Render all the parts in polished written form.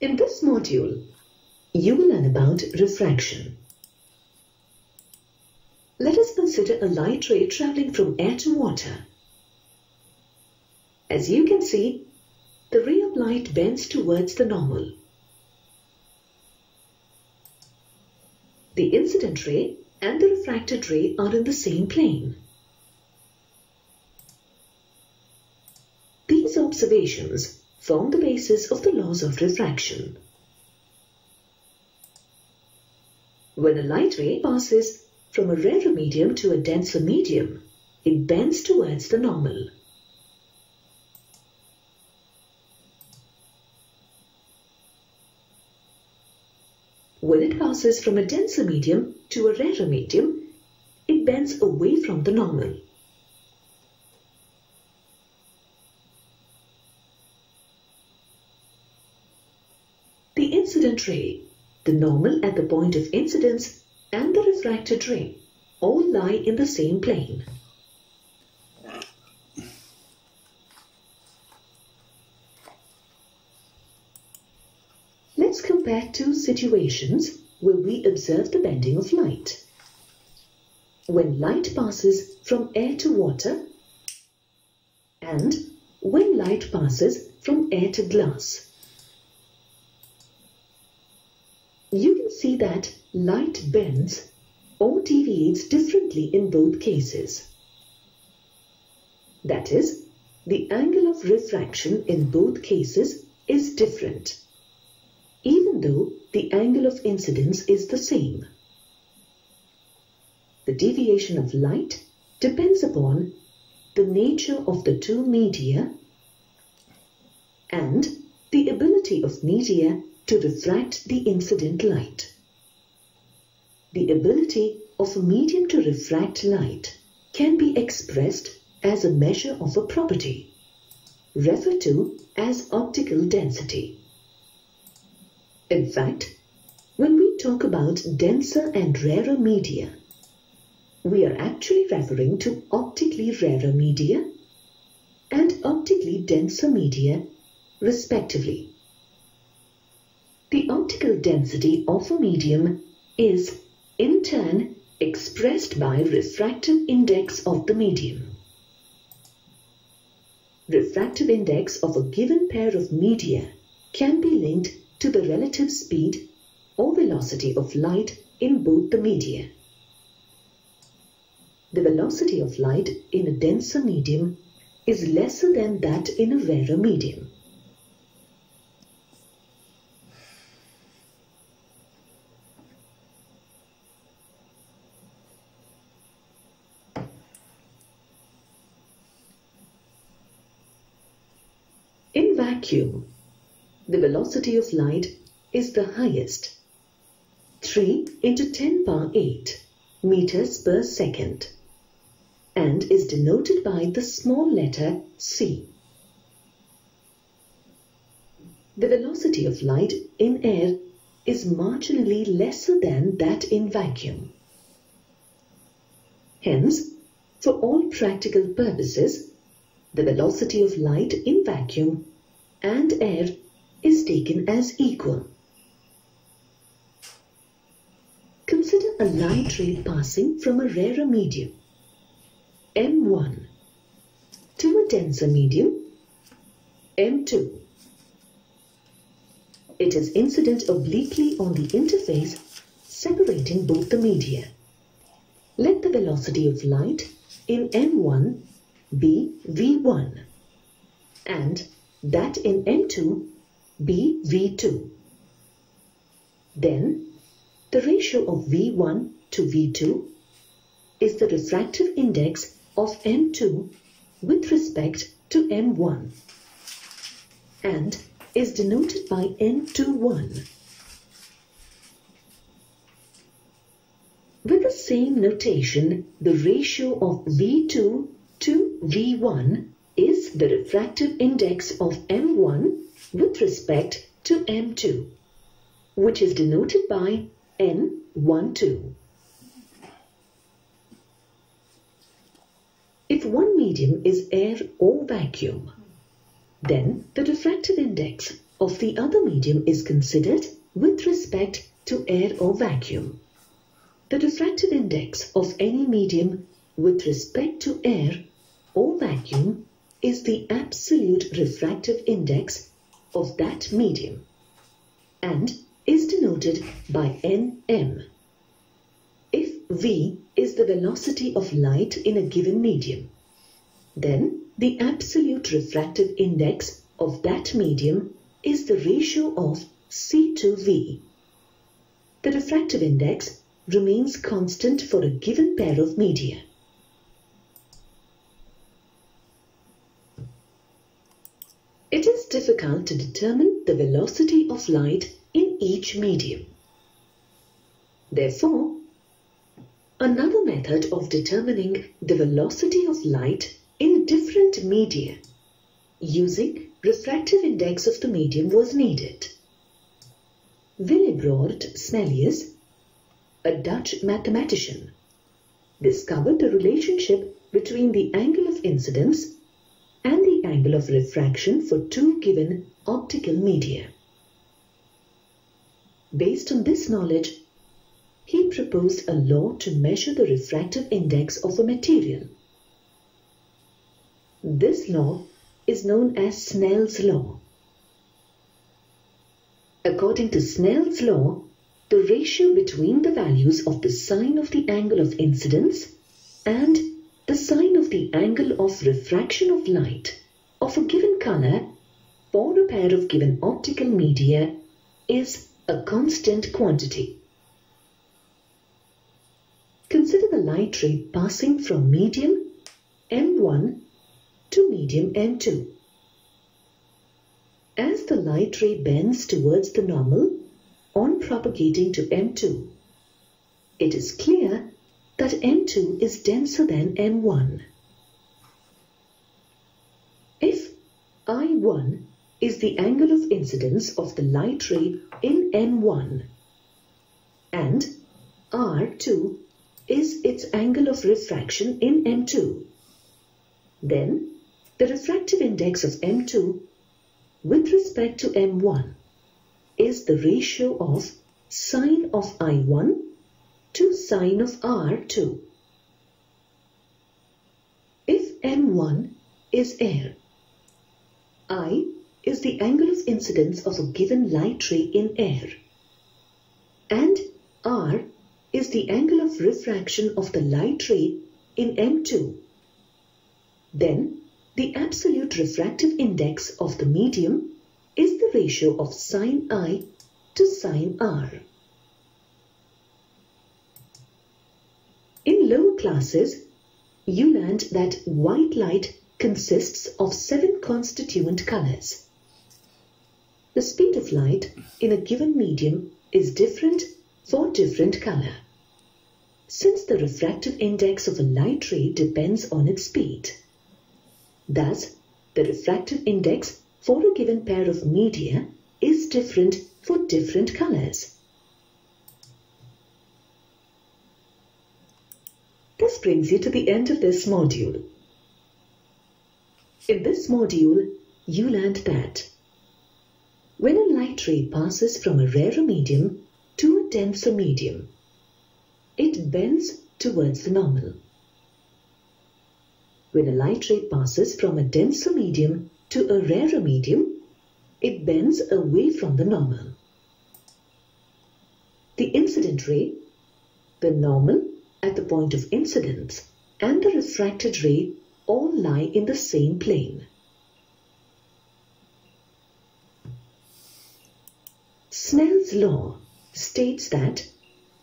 In this module, you will learn about refraction. Let us consider a light ray traveling from air to water. As you can see, the ray of light bends towards the normal. The incident ray and the refracted ray are in the same plane. These observations form the basis of the laws of refraction. When a light ray passes from a rarer medium to a denser medium, it bends towards the normal. When it passes from a denser medium to a rarer medium, it bends away from the normal. The incident ray, the normal at the point of incidence, and the refracted ray all lie in the same plane. Let's compare two situations where we observe the bending of light. When light passes from air to water and when light passes from air to glass. You can see that light bends or deviates differently in both cases. That is, the angle of refraction in both cases is different, even though the angle of incidence is the same. The deviation of light depends upon the nature of the two media and the ability of media to refract the incident light. The ability of a medium to refract light can be expressed as a measure of a property, referred to as optical density. In fact, when we talk about denser and rarer media, we are actually referring to optically rarer media and optically denser media, respectively. The optical density of a medium is, in turn, expressed by refractive index of the medium. Refractive index of a given pair of media can be linked to the relative speed or velocity of light in both the media. The velocity of light in a denser medium is lesser than that in a rarer medium. In vacuum, the velocity of light is the highest, 3 × 10⁸ meters per second, and is denoted by the small letter c. The velocity of light in air is marginally lesser than that in vacuum. Hence, for all practical purposes, the velocity of light in vacuum and air is taken as equal. Consider a light ray passing from a rarer medium, M1, to a denser medium, M2. It is incident obliquely on the interface separating both the media. Let the velocity of light in M1 be v1 and that in M2 be v2. Then the ratio of v1 to v2 is the refractive index of M2 with respect to M1 and is denoted by N21. With the same notation, the ratio of v2 to v1 is the refractive index of M1 with respect to M2, which is denoted by N12. If one medium is air or vacuum, then the refractive index of the other medium is considered with respect to air or vacuum. The refractive index of any medium with respect to air or vacuum is the absolute refractive index of that medium and is denoted by Nm. If v is the velocity of light in a given medium, then the absolute refractive index of that medium is the ratio of C to V. The refractive index remains constant for a given pair of media. It is difficult to determine the velocity of light in each medium. Therefore, another method of determining the velocity of light in different media using refractive index of the medium was needed. Willebrord Snellius, a Dutch mathematician, discovered the relationship between the angle of incidence and the angle of refraction for two given optical media. Based on this knowledge, he proposed a law to measure the refractive index of a material. This law is known as Snell's law. According to Snell's law, the ratio between the values of the sine of the angle of incidence and the sine of the angle of refraction of light of a given color for a pair of given optical media is a constant quantity. Consider the light ray passing from medium M1 to medium M2. As the light ray bends towards the normal on propagating to M2, it is clear that M2 is denser than M1. If I1 is the angle of incidence of the light ray in M1 and R2 is its angle of refraction in M2, then the refractive index of M2 with respect to M1 is the ratio of sine of I1 to sine of R2. If M1 is air, I is the angle of incidence of a given light ray in air, and R is the angle of refraction of the light ray in M2, then the absolute refractive index of the medium is the ratio of sine I to sine R. In lower classes, you learned that white light consists of 7 constituent colors. The speed of light in a given medium is different for different color, since the refractive index of a light ray depends on its speed. Thus, the refractive index for a given pair of media is different for different colors. This brings you to the end of this module. In this module, you learned that when a light ray passes from a rarer medium to a denser medium, it bends towards the normal. When a light ray passes from a denser medium to a rarer medium, it bends away from the normal. The incident ray, the normal at the point of incidence, and the refracted ray all lie in the same plane. Snell's law states that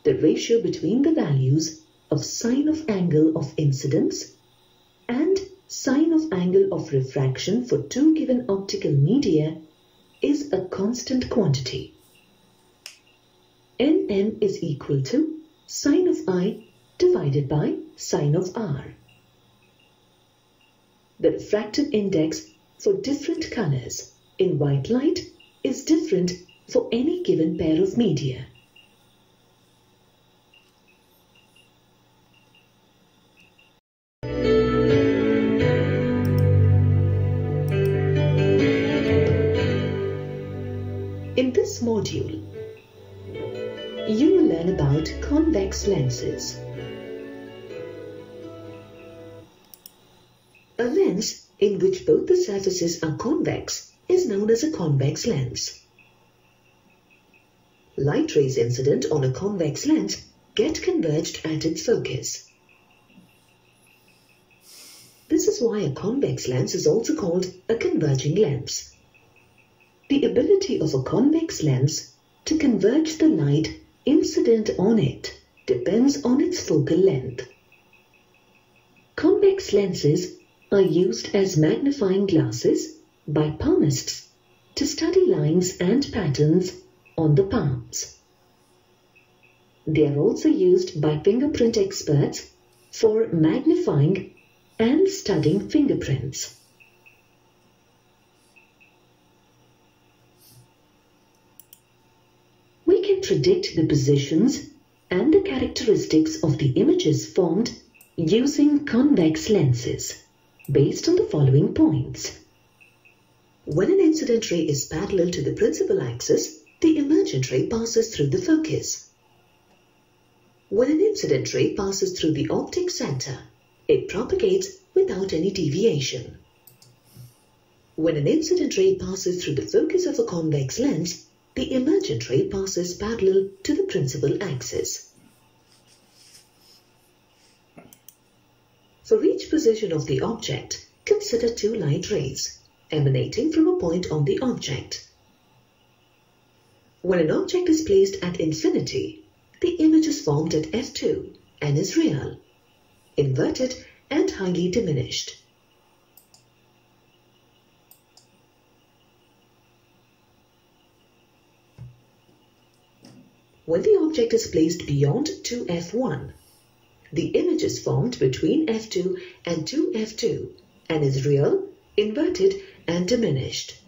the ratio between the values of sine of angle of incidence and sine of angle of refraction for two given optical media is a constant quantity. Nm is equal to sine of I divided by sine of R. The refractive index for different colors in white light is different for any given pair of media. In this module, you will learn about convex lenses. A lens in which both the surfaces are convex is known as a convex lens. Light rays incident on a convex lens get converged at its focus. This is why a convex lens is also called a converging lens. The ability of a convex lens to converge the light incident on it depends on its focal length. Convex lenses are used as magnifying glasses by palmists to study lines and patterns on the palms. They are also used by fingerprint experts for magnifying and studying fingerprints. We can predict the positions and the characteristics of the images formed using convex lenses based on the following points. When an incident ray is parallel to the principal axis, the emergent ray passes through the focus. When an incident ray passes through the optic center, it propagates without any deviation. When an incident ray passes through the focus of a convex lens, the emergent ray passes parallel to the principal axis. For each position of the object, consider two light rays emanating from a point on the object. When an object is placed at infinity, the image is formed at f2 and is real, inverted and highly diminished. When the object is placed beyond 2f1, the image is formed between f2 and 2f2 and is real, inverted and diminished.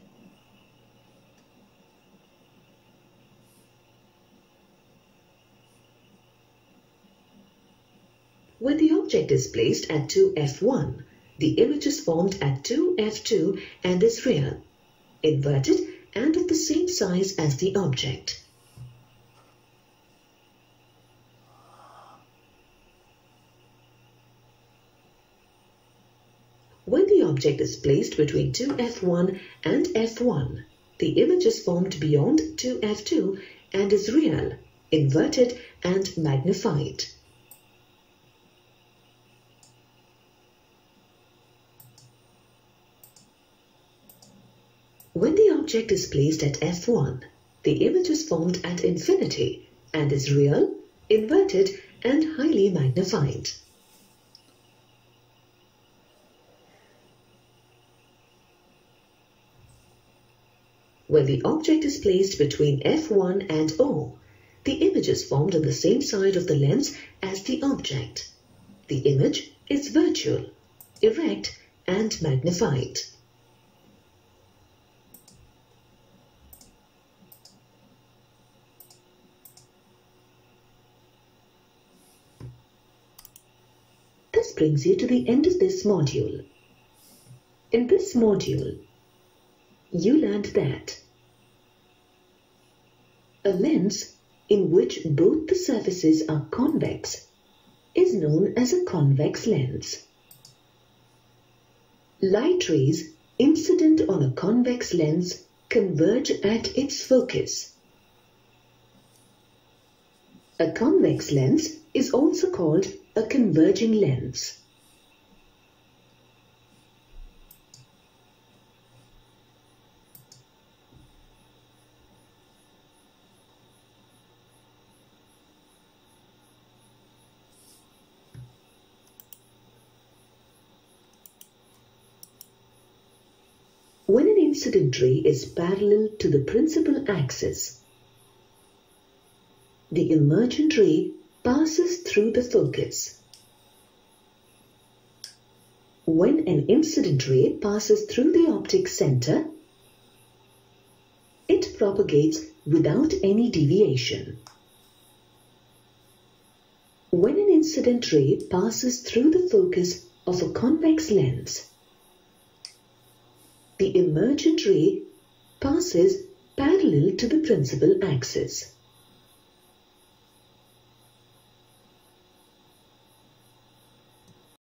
When the object is placed at 2f1, the image is formed at 2f2 and is real, inverted and of the same size as the object. When the object is placed between 2f1 and f1, the image is formed beyond 2f2 and is real, inverted and magnified. When the object is placed at f1, the image is formed at infinity and is real, inverted and highly magnified. When the object is placed between f1 and O, the image is formed on the same side of the lens as the object. The image is virtual, erect and magnified. This brings you to the end of this module. In this module, you learned that a lens in which both the surfaces are convex is known as a convex lens. Light rays incident on a convex lens converge at its focus. A convex lens is also called a converging lens. When an incident ray is parallel to the principal axis, the emergent ray passes through the focus. When an incident ray passes through the optic center, it propagates without any deviation. When an incident ray passes through the focus of a convex lens, the emergent ray passes parallel to the principal axis.